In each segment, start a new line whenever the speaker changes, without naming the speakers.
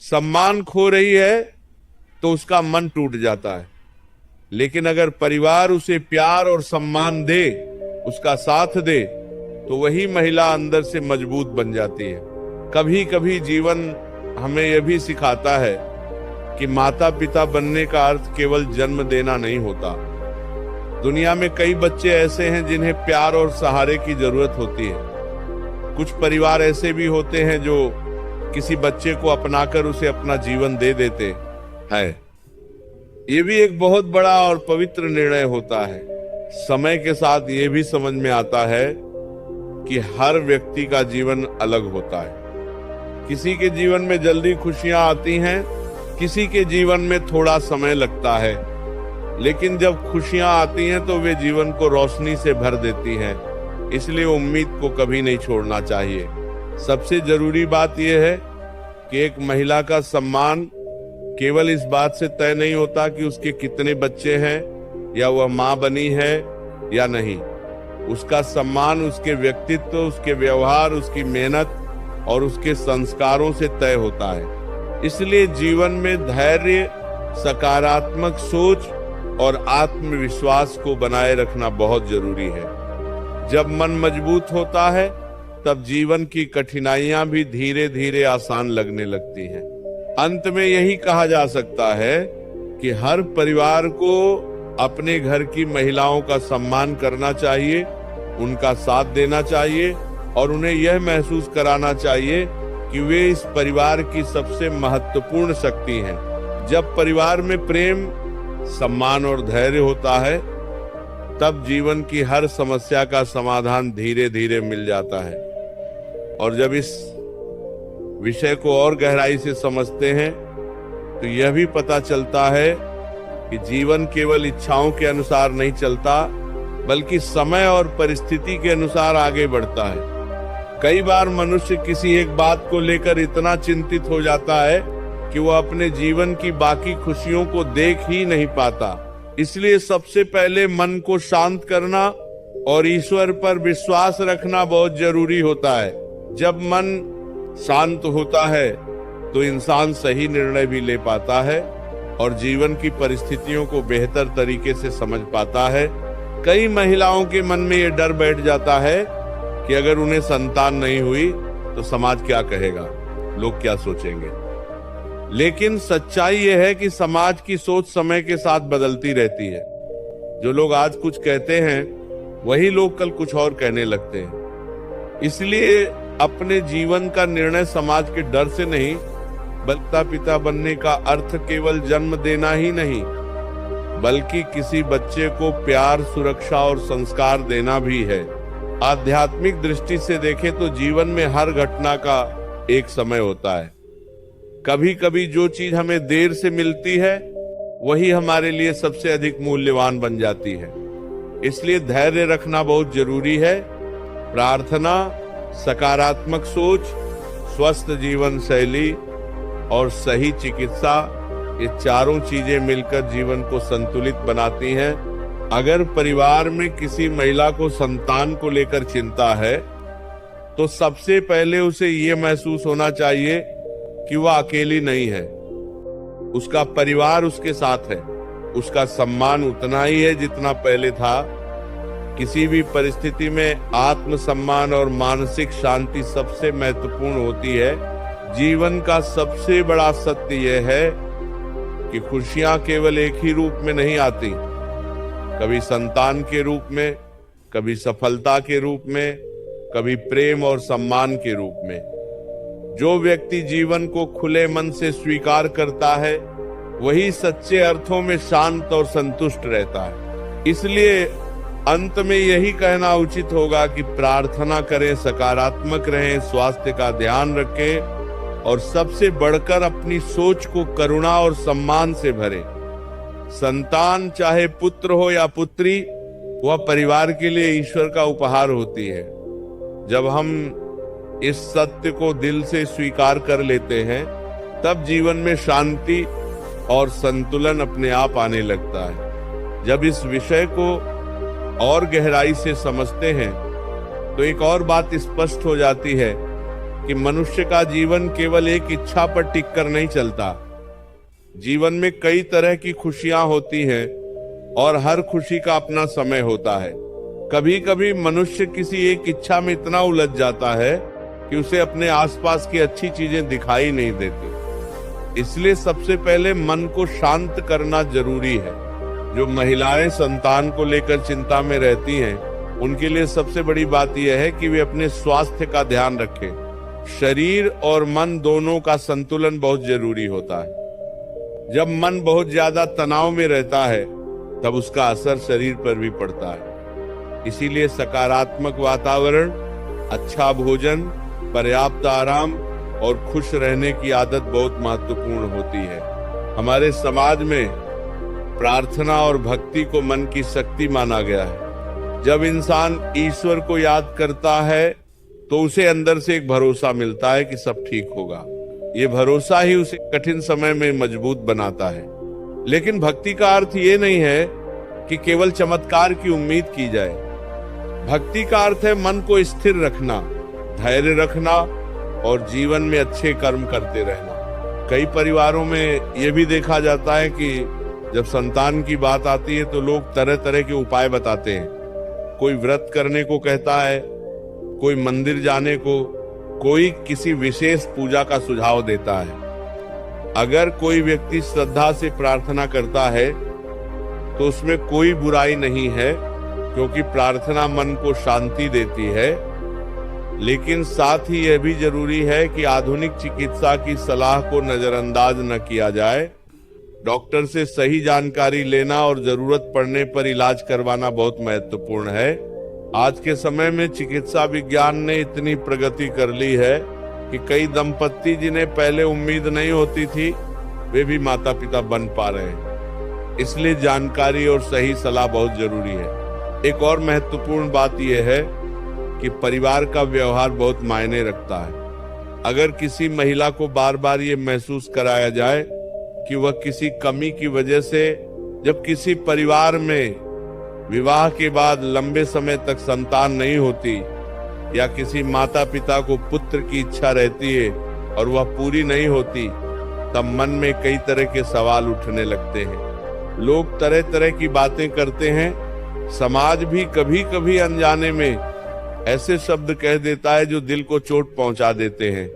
सम्मान खो रही है तो उसका मन टूट जाता है। लेकिन अगर परिवार उसे प्यार और सम्मान दे, उसका साथ दे, तो वही महिला अंदर से मजबूत बन जाती है। कभी कभी जीवन हमें यह भी सिखाता है कि माता पिता बनने का अर्थ केवल जन्म देना नहीं होता। दुनिया में कई बच्चे ऐसे हैं जिन्हें प्यार और सहारे की जरूरत होती है। कुछ परिवार ऐसे भी होते हैं जो किसी बच्चे को अपनाकर उसे अपना जीवन दे देते हैं। ये भी एक बहुत बड़ा और पवित्र निर्णय होता है। समय के साथ ये भी समझ में आता है कि हर व्यक्ति का जीवन अलग होता है। किसी के जीवन में जल्दी खुशियां आती हैं, किसी के जीवन में थोड़ा समय लगता है, लेकिन जब खुशियां आती हैं तो वे जीवन को रोशनी से भर देती हैं। इसलिए उम्मीद को कभी नहीं छोड़ना चाहिए। सबसे जरूरी बात यह है कि एक महिला का सम्मान केवल इस बात से तय नहीं होता कि उसके कितने बच्चे हैं या वह मां बनी है या नहीं। उसका सम्मान उसके व्यक्तित्व, उसके व्यवहार, उसकी मेहनत और उसके संस्कारों से तय होता है। इसलिए जीवन में धैर्य, सकारात्मक सोच और आत्मविश्वास को बनाए रखना बहुत जरूरी है। जब मन मजबूत होता है तब जीवन की कठिनाइयां भी धीरे धीरे आसान लगने लगती हैं। अंत में यही कहा जा सकता है कि हर परिवार को अपने घर की महिलाओं का सम्मान करना चाहिए, उनका साथ देना चाहिए और उन्हें यह महसूस कराना चाहिए कि वे इस परिवार की सबसे महत्वपूर्ण शक्ति हैं। जब परिवार में प्रेम, सम्मान और धैर्य होता है, तब जीवन की हर समस्या का समाधान धीरे धीरे मिल जाता है। और जब इस विषय को और गहराई से समझते हैं तो यह भी पता चलता है कि जीवन केवल इच्छाओं के अनुसार नहीं चलता, बल्कि समय और परिस्थिति के अनुसार आगे बढ़ता है। कई बार मनुष्य किसी एक बात को लेकर इतना चिंतित हो जाता है कि वह अपने जीवन की बाकी खुशियों को देख ही नहीं पाता। इसलिए सबसे पहले मन को शांत करना और ईश्वर पर विश्वास रखना बहुत जरूरी होता है। जब मन शांत होता है तो इंसान सही निर्णय भी ले पाता है और जीवन की परिस्थितियों को बेहतर तरीके से समझ पाता है। कई महिलाओं के मन में ये डर बैठ जाता है कि अगर उन्हें संतान नहीं हुई तो समाज क्या कहेगा, लोग क्या सोचेंगे। लेकिन सच्चाई यह है कि समाज की सोच समय के साथ बदलती रहती है। जो लोग आज कुछ कहते हैं वही लोग कल कुछ और कहने लगते हैं। इसलिए अपने जीवन का निर्णय समाज के डर से नहीं, माता पिता बनने का अर्थ केवल जन्म देना ही नहीं, बल्कि किसी बच्चे को प्यार, सुरक्षा और संस्कार देना भी है। आध्यात्मिक दृष्टि से देखें तो जीवन में हर घटना का एक समय होता है। कभी कभी जो चीज हमें देर से मिलती है वही हमारे लिए सबसे अधिक मूल्यवान बन जाती है। इसलिए धैर्य रखना बहुत जरूरी है। प्रार्थना, सकारात्मक सोच, स्वस्थ जीवन शैली और सही चिकित्सा, ये चारों चीजें मिलकर जीवन को संतुलित बनाती हैं। अगर परिवार में किसी महिला को संतान को लेकर चिंता है तो सबसे पहले उसे ये महसूस होना चाहिए कि वह अकेली नहीं है। उसका परिवार उसके साथ है। उसका सम्मान उतना ही है जितना पहले था। किसी भी परिस्थिति में आत्मसम्मान और मानसिक शांति सबसे महत्वपूर्ण होती है। जीवन का सबसे बड़ा सत्य यह है कि खुशियां केवल एक ही रूप में नहीं आती, कभी संतान के रूप में, कभी सफलता के रूप में, कभी प्रेम और सम्मान के रूप में। जो व्यक्ति जीवन को खुले मन से स्वीकार करता है वही सच्चे अर्थों में शांत और संतुष्ट रहता है। इसलिए अंत में यही कहना उचित होगा कि प्रार्थना करें, सकारात्मक रहें, स्वास्थ्य का ध्यान रखें और सबसे बढ़कर अपनी सोच को करुणा और सम्मान से भरें। संतान चाहे पुत्र हो या पुत्री, वह परिवार के लिए ईश्वर का उपहार होती है। जब हम इस सत्य को दिल से स्वीकार कर लेते हैं तब जीवन में शांति और संतुलन अपने आप आने लगता है। जब इस विषय को और गहराई से समझते हैं तो एक और बात स्पष्ट हो जाती है कि मनुष्य का जीवन केवल एक इच्छा पर टिक कर नहीं चलता। जीवन में कई तरह की खुशियां होती हैं और हर खुशी का अपना समय होता है। कभी कभी मनुष्य किसी एक इच्छा में इतना उलझ जाता है कि उसे अपने आसपास की अच्छी चीजें दिखाई नहीं देती। इसलिए सबसे पहले मन को शांत करना जरूरी है। जो महिलाएं संतान को लेकर चिंता में रहती हैं, उनके लिए सबसे बड़ी बात यह है कि वे अपने स्वास्थ्य का ध्यान रखें। शरीर और मन दोनों का संतुलन बहुत जरूरी होता है। जब मन बहुत ज्यादा तनाव में रहता है, तब उसका असर शरीर पर भी पड़ता है। इसीलिए सकारात्मक वातावरण, अच्छा भोजन, पर्याप्त आराम और खुश रहने की आदत बहुत महत्वपूर्ण होती है। हमारे समाज में प्रार्थना और भक्ति को मन की शक्ति माना गया है। जब इंसान ईश्वर को याद करता है तो उसे अंदर से एक भरोसा मिलता है कि सब ठीक होगा। ये भरोसा ही उसे कठिन समय में मजबूत बनाता है। लेकिन भक्ति का अर्थ ये नहीं है कि केवल चमत्कार की उम्मीद की जाए। भक्ति का अर्थ है मन को स्थिर रखना, धैर्य रखना और जीवन में अच्छे कर्म करते रहना। कई परिवारों में यह भी देखा जाता है कि जब संतान की बात आती है तो लोग तरह तरह के उपाय बताते हैं। कोई व्रत करने को कहता है, कोई मंदिर जाने को, कोई किसी विशेष पूजा का सुझाव देता है। अगर कोई व्यक्ति श्रद्धा से प्रार्थना करता है तो उसमें कोई बुराई नहीं है, क्योंकि प्रार्थना मन को शांति देती है। लेकिन साथ ही यह भी जरूरी है कि आधुनिक चिकित्सा की सलाह को नजरअंदाज न किया जाए। डॉक्टर से सही जानकारी लेना और जरूरत पड़ने पर इलाज करवाना बहुत महत्वपूर्ण है। आज के समय में चिकित्सा विज्ञान ने इतनी प्रगति कर ली है कि कई दंपत्ति जिन्हें पहले उम्मीद नहीं होती थी, वे भी माता पिता बन पा रहे हैं। इसलिए जानकारी और सही सलाह बहुत जरूरी है। एक और महत्वपूर्ण बात यह है कि परिवार का व्यवहार बहुत मायने रखता है। अगर किसी महिला को बार बार ये महसूस कराया जाए कि वह किसी कमी की वजह से जब किसी परिवार में विवाह के बाद लंबे समय तक संतान नहीं होती, या किसी माता पिता को पुत्र की इच्छा रहती है और वह पूरी नहीं होती, तब मन में कई तरह के सवाल उठने लगते हैं। लोग तरह तरह की बातें करते हैं। समाज भी कभी कभी अनजाने में ऐसे शब्द कह देता है जो दिल को चोट पहुंचा देते हैं।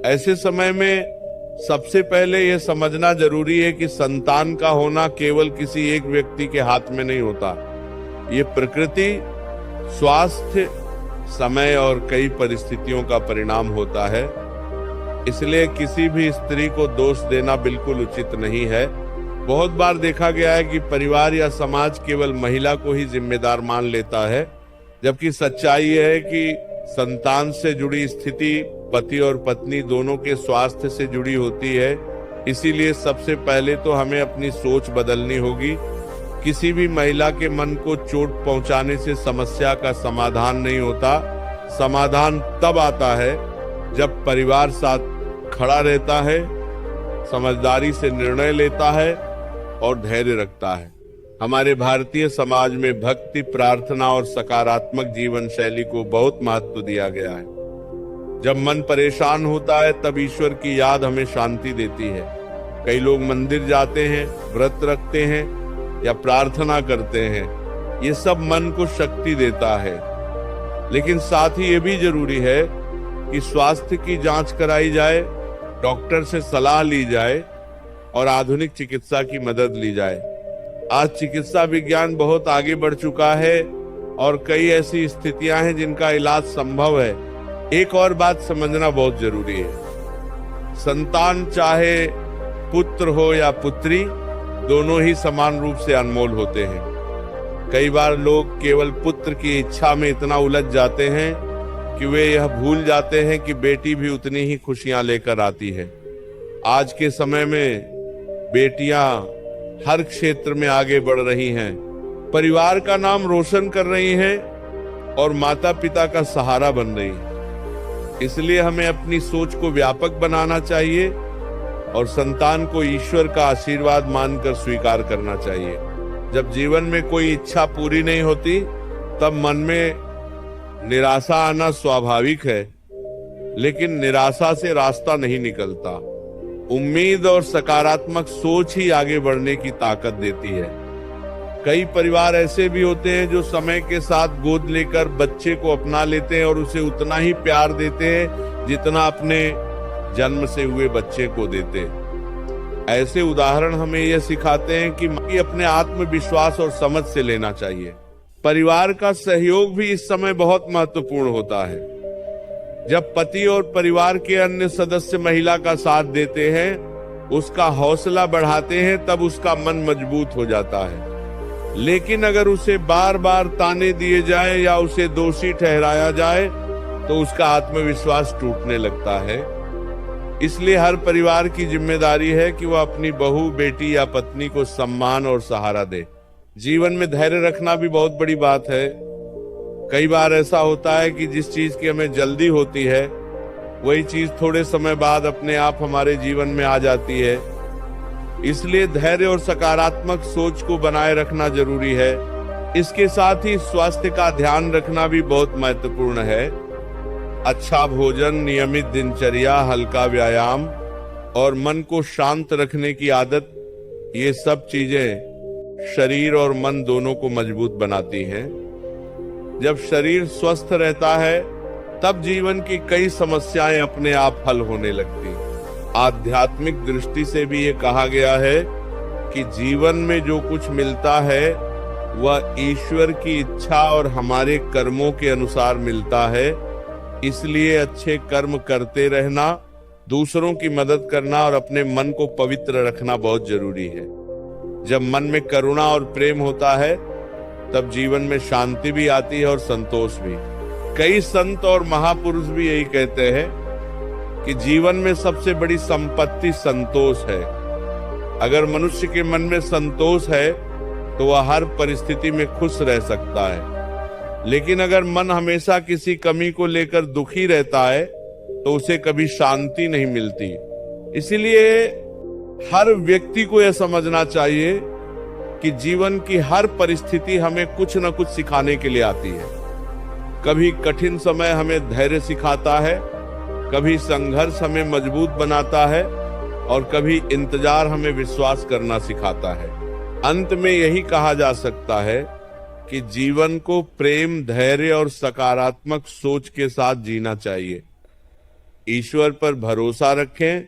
ऐसे समय में सबसे पहले यह समझना जरूरी है कि संतान का होना केवल किसी एक व्यक्ति के हाथ में नहीं होता। ये प्रकृति, स्वास्थ्य, समय और कई परिस्थितियों का परिणाम होता है। इसलिए किसी भी स्त्री को दोष देना बिल्कुल उचित नहीं है। बहुत बार देखा गया है कि परिवार या समाज केवल महिला को ही जिम्मेदार मान लेता है, जबकि सच्चाई यह है कि संतान से जुड़ी स्थिति पति और पत्नी दोनों के स्वास्थ्य से जुड़ी होती है। इसीलिए सबसे पहले तो हमें अपनी सोच बदलनी होगी। किसी भी महिला के मन को चोट पहुंचाने से समस्या का समाधान नहीं होता। समाधान तब आता है जब परिवार साथ खड़ा रहता है, समझदारी से निर्णय लेता है और धैर्य रखता है। हमारे भारतीय समाज में भक्ति, प्रार्थना और सकारात्मक जीवन शैली को बहुत महत्व दिया गया है। जब मन परेशान होता है तब ईश्वर की याद हमें शांति देती है। कई लोग मंदिर जाते हैं, व्रत रखते हैं या प्रार्थना करते हैं। ये सब मन को शक्ति देता है। लेकिन साथ ही ये भी जरूरी है कि स्वास्थ्य की जांच कराई जाए, डॉक्टर से सलाह ली जाए और आधुनिक चिकित्सा की मदद ली जाए। आज चिकित्सा विज्ञान बहुत आगे बढ़ चुका है और कई ऐसी स्थितियां हैं जिनका इलाज संभव है। एक और बात समझना बहुत जरूरी है। संतान चाहे पुत्र हो या पुत्री, दोनों ही समान रूप से अनमोल होते हैं। कई बार लोग केवल पुत्र की इच्छा में इतना उलझ जाते हैं कि वे यह भूल जाते हैं कि बेटी भी उतनी ही खुशियां लेकर आती है। आज के समय में बेटियां हर क्षेत्र में आगे बढ़ रही हैं, परिवार का नाम रोशन कर रही हैं और माता पिता का सहारा बन रही हैं। इसलिए हमें अपनी सोच को व्यापक बनाना चाहिए और संतान को ईश्वर का आशीर्वाद मानकर स्वीकार करना चाहिए। जब जीवन में कोई इच्छा पूरी नहीं होती, तब मन में निराशा आना स्वाभाविक है। लेकिन निराशा से रास्ता नहीं निकलता। उम्मीद और सकारात्मक सोच ही आगे बढ़ने की ताकत देती है। कई परिवार ऐसे भी होते हैं जो समय के साथ गोद लेकर बच्चे को अपना लेते हैं और उसे उतना ही प्यार देते हैं जितना अपने जन्म से हुए बच्चे को देते हैं। ऐसे उदाहरण हमें यह सिखाते हैं कि अपने आत्मविश्वास और समझ से लेना चाहिए। परिवार का सहयोग भी इस समय बहुत महत्वपूर्ण होता है। जब पति और परिवार के अन्य सदस्य महिला का साथ देते हैं, उसका हौसला बढ़ाते हैं, तब उसका मन मजबूत हो जाता है। लेकिन अगर उसे बार बार ताने दिए जाए या उसे दोषी ठहराया जाए तो उसका आत्मविश्वास टूटने लगता है। इसलिए हर परिवार की जिम्मेदारी है कि वह अपनी बहू, बेटी या पत्नी को सम्मान और सहारा दे। जीवन में धैर्य रखना भी बहुत बड़ी बात है। कई बार ऐसा होता है कि जिस चीज की हमें जल्दी होती है वही चीज थोड़े समय बाद अपने आप हमारे जीवन में आ जाती है। इसलिए धैर्य और सकारात्मक सोच को बनाए रखना जरूरी है। इसके साथ ही स्वास्थ्य का ध्यान रखना भी बहुत महत्वपूर्ण है। अच्छा भोजन, नियमित दिनचर्या, हल्का व्यायाम और मन को शांत रखने की आदत, ये सब चीजें शरीर और मन दोनों को मजबूत बनाती हैं। जब शरीर स्वस्थ रहता है तब जीवन की कई समस्याएं अपने आप हल होने लगती। आध्यात्मिक दृष्टि से भी ये कहा गया है कि जीवन में जो कुछ मिलता है वह ईश्वर की इच्छा और हमारे कर्मों के अनुसार मिलता है। इसलिए अच्छे कर्म करते रहना, दूसरों की मदद करना और अपने मन को पवित्र रखना बहुत जरूरी है। जब मन में करुणा और प्रेम होता है तब जीवन में शांति भी आती है और संतोष भी। कई संत और महापुरुष भी यही कहते हैं कि जीवन में सबसे बड़ी संपत्ति संतोष है। अगर मनुष्य के मन में संतोष है तो वह हर परिस्थिति में खुश रह सकता है। लेकिन अगर मन हमेशा किसी कमी को लेकर दुखी रहता है तो उसे कभी शांति नहीं मिलती। इसीलिए हर व्यक्ति को यह समझना चाहिए कि जीवन की हर परिस्थिति हमें कुछ न कुछ सिखाने के लिए आती है। कभी कठिन समय हमें धैर्य सिखाता है, कभी संघर्ष हमें मजबूत बनाता है और कभी इंतजार हमें विश्वास करना सिखाता है। अंत में यही कहा जा सकता है कि जीवन को प्रेम, धैर्य और सकारात्मक सोच के साथ जीना चाहिए। ईश्वर पर भरोसा रखें,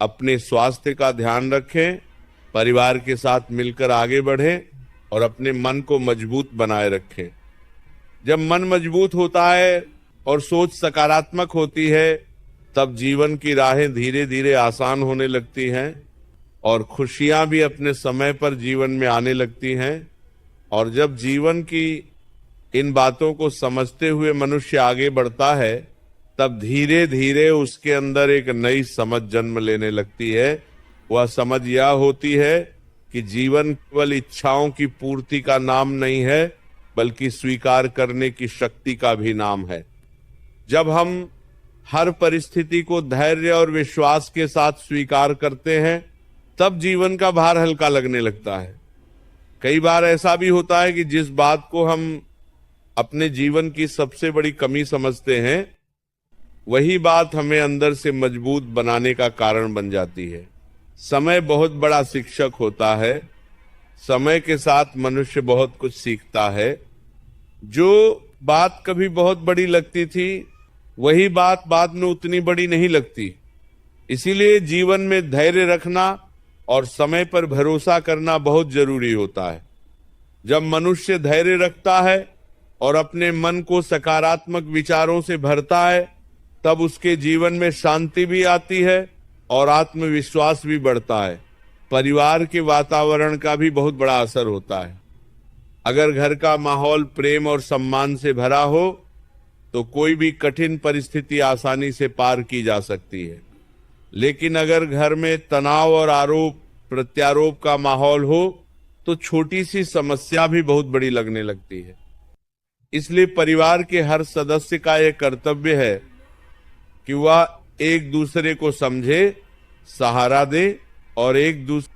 अपने स्वास्थ्य का ध्यान रखें, परिवार के साथ मिलकर आगे बढ़ें और अपने मन को मजबूत बनाए रखें। जब मन मजबूत होता है और सोच सकारात्मक होती है तब जीवन की राहें धीरे धीरे आसान होने लगती हैं और खुशियां भी अपने समय पर जीवन में आने लगती हैं। और जब जीवन की इन बातों को समझते हुए मनुष्य आगे बढ़ता है तब धीरे धीरे उसके अंदर एक नई समझ जन्म लेने लगती है। वह समझ यह होती है कि जीवन केवल इच्छाओं की पूर्ति का नाम नहीं है बल्कि स्वीकार करने की शक्ति का भी नाम है। जब हम हर परिस्थिति को धैर्य और विश्वास के साथ स्वीकार करते हैं तब जीवन का भार हल्का लगने लगता है। कई बार ऐसा भी होता है कि जिस बात को हम अपने जीवन की सबसे बड़ी कमी समझते हैं वही बात हमें अंदर से मजबूत बनाने का कारण बन जाती है। समय बहुत बड़ा शिक्षक होता है। समय के साथ मनुष्य बहुत कुछ सीखता है। जो बात कभी बहुत बड़ी लगती थी वही बात बाद में उतनी बड़ी नहीं लगती। इसीलिए जीवन में धैर्य रखना और समय पर भरोसा करना बहुत जरूरी होता है। जब मनुष्य धैर्य रखता है और अपने मन को सकारात्मक विचारों से भरता है तब उसके जीवन में शांति भी आती है और आत्मविश्वास भी बढ़ता है। परिवार के वातावरण का भी बहुत बड़ा असर होता है। अगर घर का माहौल प्रेम और सम्मान से भरा हो तो कोई भी कठिन परिस्थिति आसानी से पार की जा सकती है। लेकिन अगर घर में तनाव और आरोप प्रत्यारोप का माहौल हो तो छोटी सी समस्या भी बहुत बड़ी लगने लगती है। इसलिए परिवार के हर सदस्य का यह कर्तव्य है कि वह एक दूसरे को समझे, सहारा दे और एक दूसरे